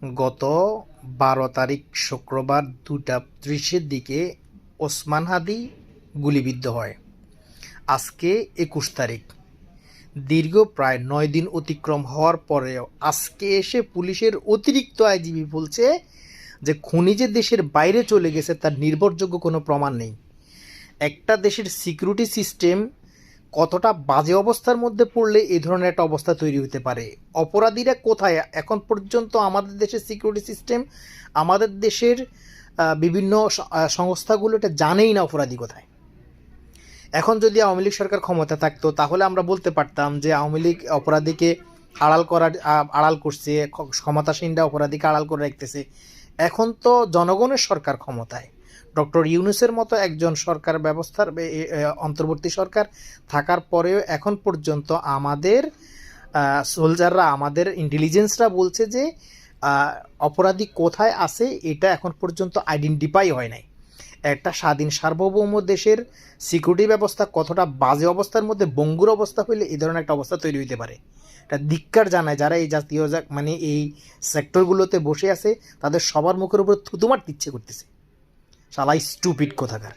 গত 12 তারিখ শুক্রবার 2টা 30-এর দিকে ওসমান হাদি গুলিবিদ্ধ হয়। আজকে 21 তারিখ, দীর্ঘ প্রায় 9 দিন অতিক্রম হওয়ার পরেও আজকে এসে পুলিশের অতিরিক্ত আইজিপি বলছে যে খুনি যে দেশের বাইরে চলে গেছে তার নির্ভরযোগ্য কোনো প্রমাণ নেই। একটা দেশের সিকিউরিটি সিস্টেম কতটা বাজে অবস্থার মধ্যে পড়লে এই ধরনের একটা অবস্থা তৈরি হতে পারে। অপরাধীরা কোথায় এখন পর্যন্ত আমাদের দেশের সিকিউরিটি সিস্টেম, আমাদের দেশের বিভিন্ন সংস্থাগুলো এটা জানেই না অপরাধী কোথায়। এখন যদি আওয়ামী লীগ সরকার ক্ষমতা থাকতো তাহলে আমরা বলতে পারতাম যে আওয়ামী লীগ অপরাধীকে আড়াল করছে, ক্ষমতাসীনরা অপরাধীকে আড়াল করে রাখতেছে। এখন তো জনগণের সরকার ক্ষমতায়, ডক্টর ইউনূসের মতো একজন সরকার ব্যবস্থার অন্তর্বর্তী সরকার থাকার পরেও এখন পর্যন্ত আমাদের সোলজাররা, আমাদের ইন্টেলিজেন্সরা বলছে যে অপরাধী কোথায় আছে এটা এখন পর্যন্ত আইডেন্টিফাই হয় নাই। একটা স্বাধীন সার্বভৌম দেশের সিকিউরিটি ব্যবস্থা কতটা বাজে অবস্থার মধ্যে বঙ্গুর অবস্থা হইলে এই ধরনের একটা অবস্থা তৈরি হইতে পারে। এটা ধিক্কার জানায় যারা এই জাতীয় মানে এই সেক্টরগুলোতে বসে আছে, তাদের সবার মুখের উপর থুতু মারতে ইচ্ছে করতেছে। শালা স্টুপিড কোথাকার।